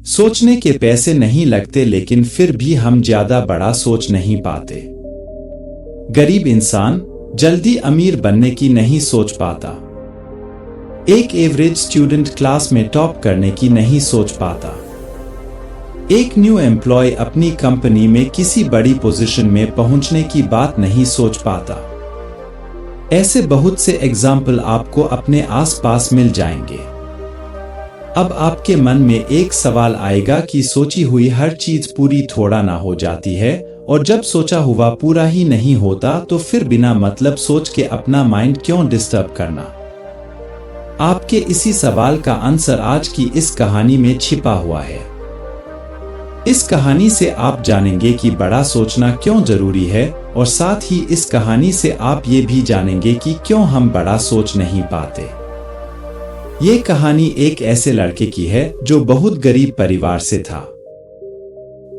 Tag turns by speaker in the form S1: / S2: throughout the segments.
S1: सोचने के पैसे नहीं लगते, लेकिन फिर भी हम ज्यादा बड़ा सोच नहीं पाते। गरीब इंसान जल्दी अमीर बनने की नहीं सोच पाता। एक एवरेज स्टूडेंट क्लास में टॉप करने की नहीं सोच पाता। एक न्यू एम्प्लॉय अपनी कंपनी में किसी बड़ी पोजीशन में पहुंचने की बात नहीं सोच पाता। ऐसे बहुत से एग्जाम्पल आपको अपने आसपास मिल जाएंगे। अब आपके मन में एक सवाल आएगा कि सोची हुई हर चीज पूरी थोड़ा ना हो जाती है, और जब सोचा हुआ पूरा ही नहीं होता तो फिर बिना मतलब सोच के अपना माइंड क्यों डिस्टर्ब करना। आपके इसी सवाल का आंसर आज की इस कहानी में छिपा हुआ है। इस कहानी से आप जानेंगे कि बड़ा सोचना क्यों जरूरी है, और साथ ही इस कहानी से आप ये भी जानेंगे कि क्यों हम बड़ा सोच नहीं पाते। ये कहानी एक ऐसे लड़के की है जो बहुत गरीब परिवार से था,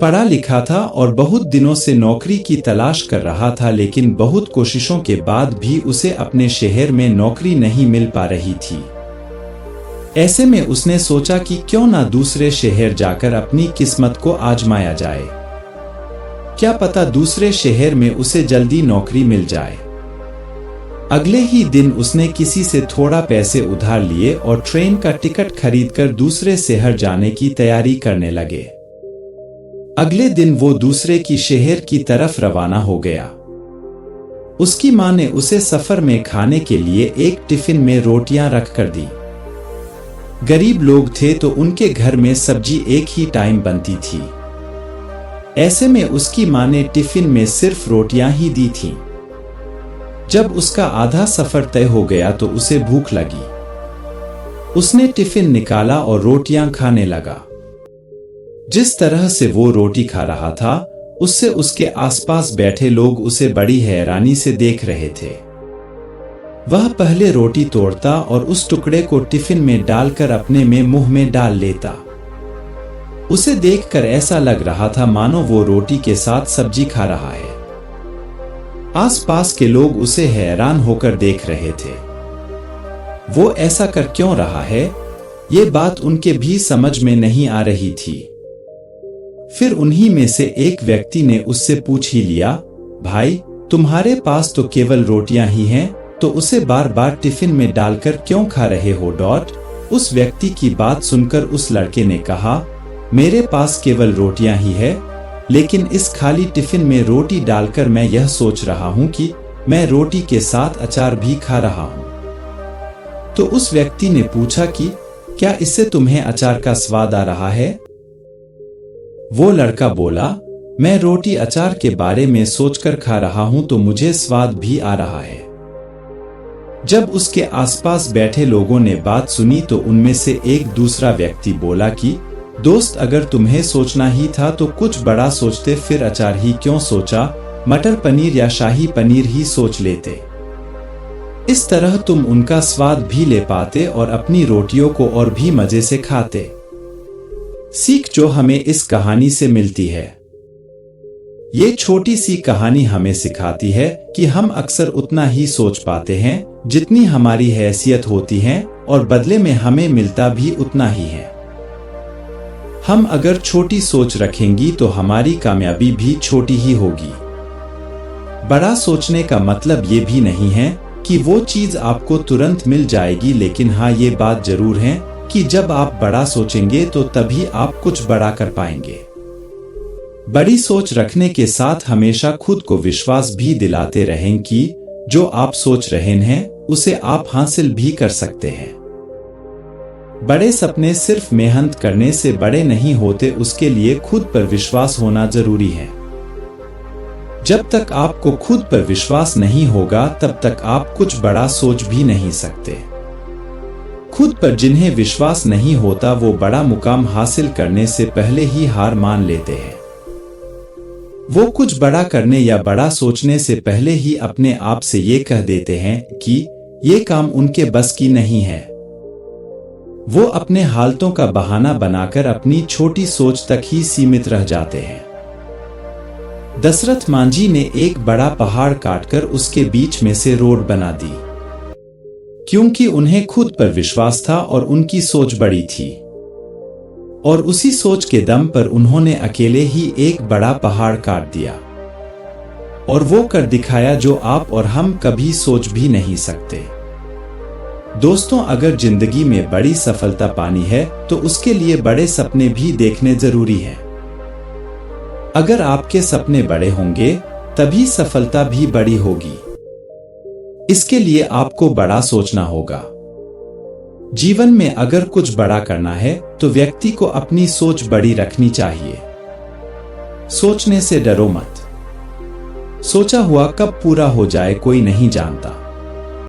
S1: पढ़ा लिखा था और बहुत दिनों से नौकरी की तलाश कर रहा था, लेकिन बहुत कोशिशों के बाद भी उसे अपने शहर में नौकरी नहीं मिल पा रही थी। ऐसे में उसने सोचा कि क्यों ना दूसरे शहर जाकर अपनी किस्मत को आजमाया जाए। क्या पता दूसरे शहर में उसे जल्दी नौकरी मिल जाए। अगले ही दिन उसने किसी से थोड़ा पैसे उधार लिए और ट्रेन का टिकट खरीदकर दूसरे शहर जाने की तैयारी करने लगे। अगले दिन वो दूसरे की शहर की तरफ रवाना हो गया। उसकी मां ने उसे सफर में खाने के लिए एक टिफिन में रोटियां रख कर दी। गरीब लोग थे तो उनके घर में सब्जी एक ही टाइम बनती थी। ऐसे में उसकी मां ने टिफिन में सिर्फ रोटियां ही दी थीं। जब उसका आधा सफर तय हो गया तो उसे भूख लगी। उसने टिफिन निकाला और रोटियां खाने लगा। जिस तरह से वो रोटी खा रहा था, उससे उसके आसपास बैठे लोग उसे बड़ी हैरानी से देख रहे थे। वह पहले रोटी तोड़ता और उस टुकड़े को टिफिन में डालकर अपने मुंह में डाल लेता। उसे देखकर ऐसा लग रहा था मानो वो रोटी के साथ सब्जी खा रहा है। आसपास के लोग उसे हैरान होकर देख रहे थे। वो ऐसा कर क्यों रहा है, ये बात उनके भी समझ में नहीं आ रही थी। फिर उन्हीं में से एक व्यक्ति ने उससे पूछ ही लिया, भाई तुम्हारे पास तो केवल रोटियां ही हैं, तो उसे बार बार टिफिन में डालकर क्यों खा रहे हो? उस व्यक्ति की बात सुनकर उस लड़के ने कहा, मेरे पास केवल रोटियां ही है, लेकिन इस खाली टिफिन में रोटी डालकर मैं यह सोच रहा हूं कि मैं रोटी के साथ अचार भी खा रहा हूं। तो उस व्यक्ति ने पूछा कि क्या इससे तुम्हें अचार का स्वाद आ रहा है? वो लड़का बोला, मैं रोटी अचार के बारे में सोचकर खा रहा हूं तो मुझे स्वाद भी आ रहा है। जब उसके आसपास बैठे लोगों ने बात सुनी तो उनमें से एक दूसरा व्यक्ति बोला कि दोस्त, अगर तुम्हें सोचना ही था तो कुछ बड़ा सोचते, फिर अचार ही क्यों सोचा, मटर पनीर या शाही पनीर ही सोच लेते। इस तरह तुम उनका स्वाद भी ले पाते और अपनी रोटियों को और भी मजे से खाते। सीख जो हमें इस कहानी से मिलती है, ये छोटी सी कहानी हमें सिखाती है कि हम अक्सर उतना ही सोच पाते हैं जितनी हमारी हैसियत होती है, और बदले में हमें मिलता भी उतना ही है। हम अगर छोटी सोच रखेंगी तो हमारी कामयाबी भी छोटी ही होगी। बड़ा सोचने का मतलब ये भी नहीं है कि वो चीज आपको तुरंत मिल जाएगी, लेकिन हाँ, ये बात जरूर है कि जब आप बड़ा सोचेंगे तो तभी आप कुछ बड़ा कर पाएंगे। बड़ी सोच रखने के साथ हमेशा खुद को विश्वास भी दिलाते रहें कि जो आप सोच रहे हैं उसे आप हासिल भी कर सकते हैं। बड़े सपने सिर्फ मेहनत करने से बड़े नहीं होते, उसके लिए खुद पर विश्वास होना जरूरी है। जब तक आपको खुद पर विश्वास नहीं होगा तब तक आप कुछ बड़ा सोच भी नहीं सकते। खुद पर जिन्हें विश्वास नहीं होता वो बड़ा मुकाम हासिल करने से पहले ही हार मान लेते हैं। वो कुछ बड़ा करने या बड़ा सोचने से पहले ही अपने आप से ये कह देते हैं कि ये काम उनके बस की नहीं है। वो अपने हालतों का बहाना बनाकर अपनी छोटी सोच तक ही सीमित रह जाते हैं। दशरथ मांझी ने एक बड़ा पहाड़ काटकर उसके बीच में से रोड बना दी, क्योंकि उन्हें खुद पर विश्वास था और उनकी सोच बड़ी थी। और उसी सोच के दम पर उन्होंने अकेले ही एक बड़ा पहाड़ काट दिया और वो कर दिखाया जो आप और हम कभी सोच भी नहीं सकते। दोस्तों, अगर जिंदगी में बड़ी सफलता पानी है तो उसके लिए बड़े सपने भी देखने जरूरी हैं। अगर आपके सपने बड़े होंगे तभी सफलता भी बड़ी होगी। इसके लिए आपको बड़ा सोचना होगा। जीवन में अगर कुछ बड़ा करना है तो व्यक्ति को अपनी सोच बड़ी रखनी चाहिए। सोचने से डरो मत। सोचा हुआ कब पूरा हो जाए कोई नहीं जानता।